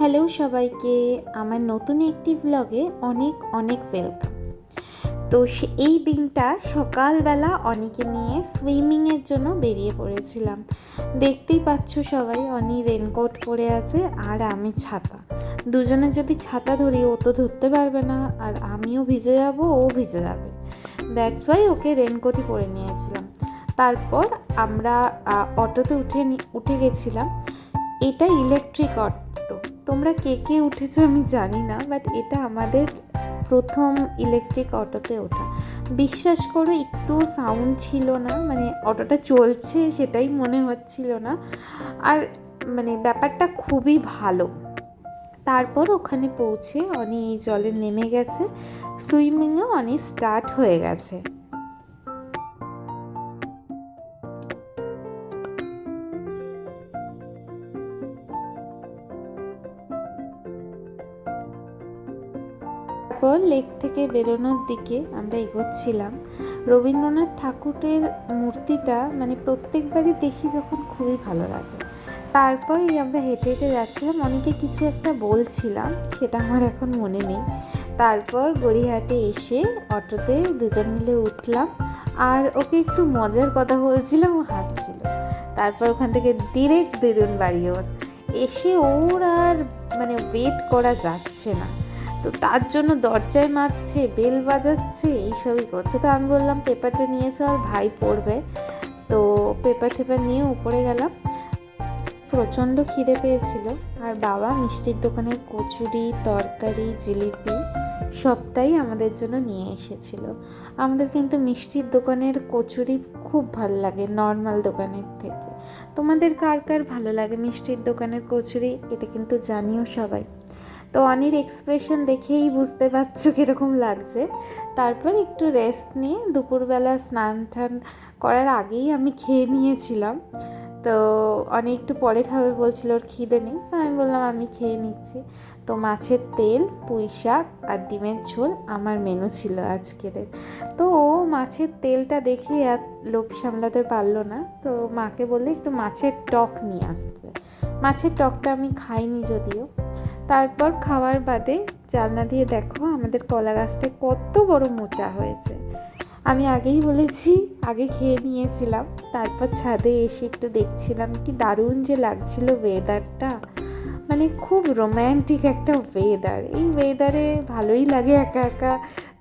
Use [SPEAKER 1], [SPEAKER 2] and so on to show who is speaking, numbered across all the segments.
[SPEAKER 1] Hello সবাইকে, আমার নতুন একটি ব্লগে অনেক অনেক ওয়েলকাম। তো এই দিনটা সকালবেলা অনিকে নিয়ে সুইমিংয়ের জন্য বেরিয়ে পড়েছিলাম। দেখতেই পাচ্ছ সবাই, অনি রেনকোট পরে আছে আর আমি ছাতা। দুজনে যদি ছাতা ধরি ও তো ধরতে পারবে না, আর আমিও ভিজে যাব, ও ভিজে যাবে। দ্যাটস ওয়াই ওকে রেনকোটই পরে নিয়েছিলাম। তারপর আমরা অটোতে উঠে গেছিলাম। এটা ইলেকট্রিক অটো। তোমরা কে কে উঠেছো আমি জানি না, বাট এটা আমাদের প্রথম ইলেকট্রিক অটোতে ওঠা। বিশ্বাস করো, একটু সাউন্ড ছিল না, মানে অটোটা চলছে সেটাই মনে হচ্ছিল না। আর মানে ব্যাপারটা খুবই ভালো। তারপর ওখানে পৌঁছে অনি এই জলে নেমে গেছে, সুইমিংও অনেক স্টার্ট হয়ে গেছে। তারপর লেক থেকে বেরোনোর দিকে আমরা এগোচ্ছিলাম। রবীন্দ্রনাথ ঠাকুরের মূর্তিটা মানে প্রত্যেকবারই দেখি যখন, খুবই ভালো লাগে। তারপরই আমরা হেঁটে হেঁটে যাচ্ছিলাম, অনেকে কিছু একটা বলছিলাম, সেটা আমার এখন মনে নেই। তারপর গড়িয়াহাটে এসে অটোতে দুজন মিলে উঠলাম, আর ওকে একটু মজার কথা বলছিলাম, ও হাসছিল। তারপর ওখান থেকে ডিরেক্ট দিদুন বাড়ি ওর। এসে ওর আর মানে ওয়েট করা যাচ্ছে না, তো তার জন্য দরজায় মারছে, বেল বাজাচ্ছে, এইসবই করছে। তো আমি বললাম পেপারটা নিয়ে চল, ভাই পড়বে। তো পেপার টেপার নিয়ে উপরে গেলাম। প্রচণ্ড খিদে পেয়েছিল, আর বাবা মিষ্টির দোকানের কচুরি, তরকারি, জিলিপি সবটাই আমাদের জন্য নিয়ে এসেছিল। আমাদের কিন্তু মিষ্টির দোকানের কচুরি খুব ভালো লাগে নর্মাল দোকানের থেকে। তোমাদের কার কার ভালো লাগে মিষ্টির দোকানের কচুরি, এটা কিন্তু জানিও সবাই। তো অনির এক্সপ্রেশন দেখেই বুঝতে পারছো কীরকম লাগছে। তারপর একটু রেস্ট নিয়ে দুপুরবেলা স্নান টান করার আগেই আমি খেয়ে নিয়েছিলাম। তো অনেক একটু পরে খাবে বলছিল, ওর খিদে নেই। আমি বললাম আমি খেয়ে নিচ্ছি। তো মাছের তেল, পুঁই শাক আর ডিমের ঝোল আমার মেনু ছিল আজকের। তো ও মাছের তেলটা দেখে আর লোভ সামলাতে পারলো না, তো মাকে বললে একটু মাছের টক নিয়ে আসতে। মাছের টকটা আমি খাইনি যদিও। তারপর খাওয়ার বাদে জানলা দিয়ে দেখো আমাদের কলা গাছটায় কত বড় মোচা হয়েছে। আমি আগেই বলেছি, আগে খেয়ে নিয়েছিলাম, তারপর ছাদে এসে একটু দেখছিলাম, কি দারুণ যে লাগছিল ওয়েদারটা। মানে খুব রোম্যান্টিক একটা ওয়েদার। এই ওয়েদারে ভালোই লাগে একা একা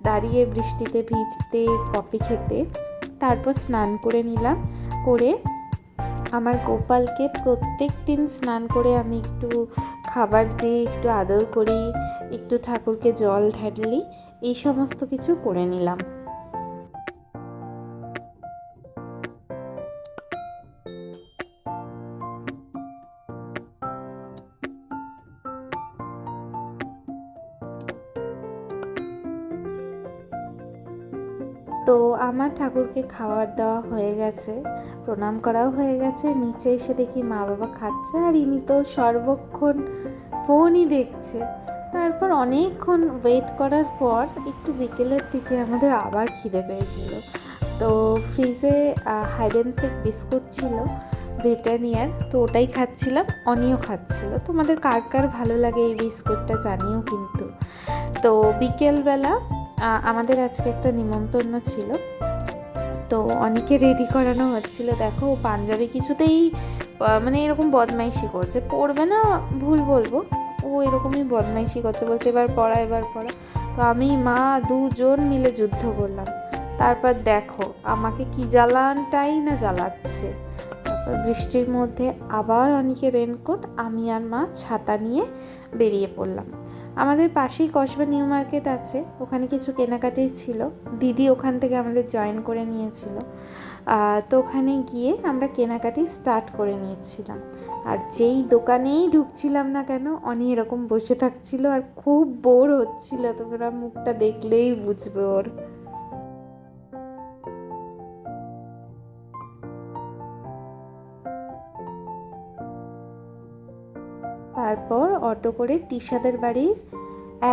[SPEAKER 1] দাঁড়িয়ে বৃষ্টিতে ভিজতে, কফি খেতে। তারপর স্নান করে নিলাম। করে আমার গোপালকে প্রত্যেক দিন স্নান করে আমি একটু খাবার দিই, একটু আদর করি, একটু ঠাকুরকে জল ঢালি, এই সমস্ত কিছু করে নিলাম। তো আমার ঠাকুরকে খাবার দেওয়া হয়ে গেছে, প্রণাম করাও হয়ে গেছে। নিচে এসে দেখি মা বাবা খাচ্ছে, আর ইনি তো সর্বক্ষণ ফোনই দেখছে। তারপর অনেকক্ষণ ওয়েট করার পর একটু বিকেলের দিকে আমাদের আবার খিদে পেয়েছিল। তো ফ্রিজে হাইড অ্যান্ড সিক বিস্কুট ছিল ব্রিটানিয়ার, তো ওটাই খাচ্ছিলাম, অনিও খাচ্ছিল। তোমাদের কার কার ভালো লাগে এই বিস্কুটটা জানিও কিন্তু। তো বিকেলবেলা আমাদের আজকে একটা নিমন্ত্রণ ছিল, তো অনেকে রেডি করানো হচ্ছিল। দেখো ও পাঞ্জাবি কিছুতেই মানে এরকম বদমাইশি করছে, পড়বে না ভুল বলবো, ও এরকমই বদমাইশি করছে, বলছে এবার পড়া এবার পড়া। তো আমি মা দুজন মিলে যুদ্ধ করলাম। তারপর দেখো আমাকে কি জ্বালানটাই না জ্বালাচ্ছে। তারপর বৃষ্টির মধ্যে আবার অনেকে রেনকোট, আমি আর মা ছাতা নিয়ে বেরিয়ে পড়লাম। আমাদের পাশেই কসবা নিউ মার্কেট আছে, ওখানে কিছু কেনাকাটির ছিল, দিদি ওখান থেকে আমাদের জয়েন করে নিয়েছিল। তো ওখানে গিয়ে আমরা কেনাকাটি স্টার্ট করে নিয়েছিলাম। আর যেই দোকানেই ঢুকছিলাম না কেন, অনি এরকম বসে থাকছিল আর খুব বোর হচ্ছিল, তোমরা মুখটা দেখলেই বুঝবে ওর। তারপর অটো করে টিশাদের বাড়ি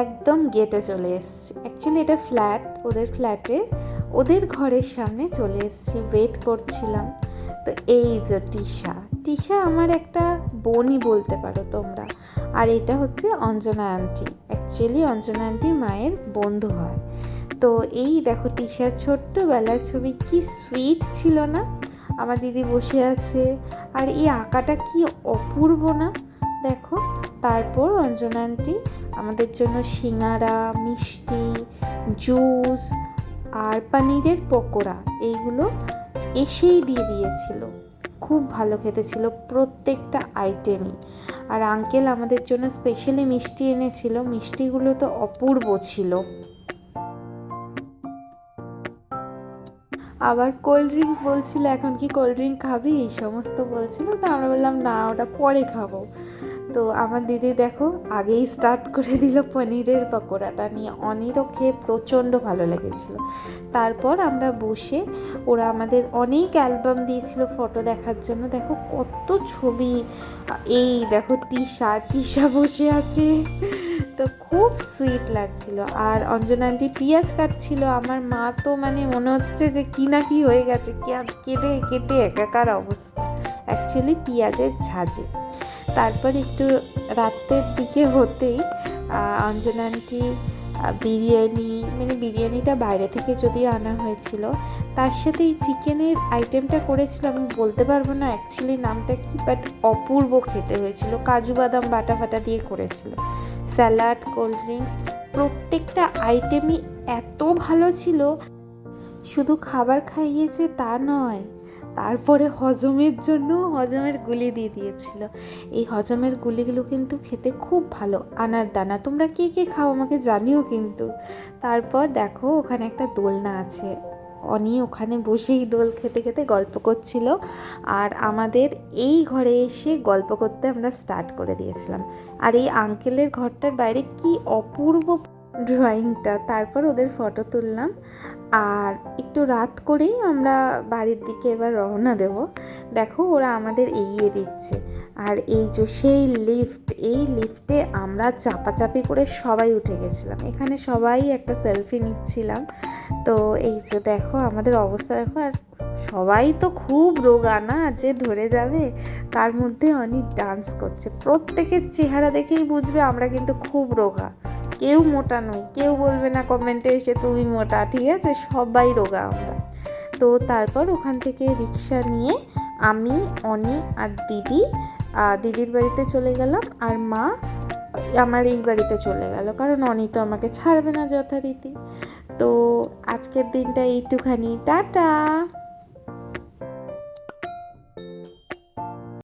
[SPEAKER 1] একদম গেটে চলে এসেছি। অ্যাকচুয়ালি এটা ফ্ল্যাট, ওদের ফ্ল্যাটে ওদের ঘরের সামনে চলে এসেছি, ওয়েট করছিলাম। তো এই যে টিশা, টিশা আমার একটা বোনই বলতে পারো তোমরা। আর এটা হচ্ছে Anjana aunty, actually Anjana aunty মায়ের বন্ধু হয়। তো এই দেখো টিশার ছোট্টবেলার ছবি, কি সুইট ছিল না? আমার দিদি বসে আছে, আর এই আঁকাটা কি অপূর্ব না দেখো। তারপর অঞ্জনা আন্টি আমাদের জন্য সিঙ্গারা, মিষ্টি, জুস আর পনিরের পকোড়া এইগুলো এসেই দিয়ে দিয়েছিল। খুব ভালো খেতে ছিল প্রত্যেকটা আইটেমই। আর আঙ্কেল আমাদের জন্য স্পেশালি মিষ্টি এনেছিল, মিষ্টিগুলো তো অপূর্ব ছিল। আবার কোল্ড ড্রিঙ্ক বলছিল, এখন কি কোল্ড ড্রিঙ্ক খাবি এই সমস্ত বলছিল, তো আমরা বললাম না, ওটা পরে খাবো। তো আমার দিদি দেখো আগেই স্টার্ট করে দিল পনিরের পকোড়াটা নিয়ে। অনিরও খেয়ে প্রচণ্ড ভালো লেগেছিল। তারপর আমরা বসে, ওরা আমাদের অনেক অ্যালবাম দিয়েছিল ফটো দেখার জন্য। দেখো কত ছবি। এই দেখো টিশা বসে আছে, তো খুব সুইট লাগছিল। আর অঞ্জনা আন্টি পেঁয়াজ কাটছিল। আমার মা তো মানে মনে হচ্ছে যে কি না কি হয়ে গেছে, কেটে কেটে একাকার অবস্থা, অ্যাকচুয়ালি পেঁয়াজের ঝাঁঝে। তারপর একটু রাতের দিকে হতেই অঞ্জনা আন্টি বিরিয়ানি, মানে বিরিয়ানিটা বাইরে থেকে যদিও আনা হয়েছিল, তার সাথে এই চিকেনের আইটেমটা করেছিল। আমি বলতে পারবো না অ্যাকচুয়ালি নামটা কি, বাট অপূর্ব খেতে হয়েছিল। কাজু বাদাম বাটা ফাটা দিয়ে করেছিল। স্যালাড, কোল্ড ড্রিঙ্কস, প্রত্যেকটা আইটেমই এত ভালো ছিল। শুধু খাবার খাইয়েছে তা নয়, তারপরে হজমের জন্য হজমের গুলি দিয়ে দিয়েছিল। এই হজমের গুলিগুলো কিন্তু খেতে খুব ভালো, আনার দানা। তোমরা কে কে খাও আমাকে জানিও কিন্তু। তারপর দেখো ওখানে একটা দোলনা আছে, অনি ওখানে বসেই দোল খেতে খেতে গল্প করছিল। আর আমাদের এই ঘরে এসে গল্প করতে আমরা স্টার্ট করে দিয়েছিলাম। আর এই আঙ্কেলের ঘরটার বাইরে কি অপূর্ব ড্রয়িংটা। তারপর ওদের ফটো তুললাম। আর একটু রাত করেই আমরা বাড়ির দিকে এবার রওনা দেব। দেখো ওরা আমাদের এগিয়ে দিচ্ছে। আর এই যে সেই লিফট, এই লিফটে আমরা চাপাচাপি করে সবাই উঠে গেছিলাম। এখানে সবাই একটা সেলফি নিচ্ছিলাম। তো এই যে দেখো আমাদের অবস্থা দেখো। আর সবাই তো খুব রোগা না, যে ধরে যাবে। তার মধ্যে অনেক ডান্স করছে। প্রত্যেকের চেহারা দেখেই বুঝবে আমরা কিন্তু খুব রোগা। কেউ মোটা নই, কেউ বলবে না কমেন্টে এসে তুমি মোটা, ঠিক আছে? সবাই রোগা আমরা। তো তারপর ওখান থেকে রিক্সা নিয়ে আমি, অনি আর দিদির বাড়িতে চলে গেলাম। আর মা আমার এই বাড়িতে চলে গেল, কারণ অনি তো আমাকে ছাড়বে না যথারীতি। তো আজকের দিনটা এইটুখানি, টাটা।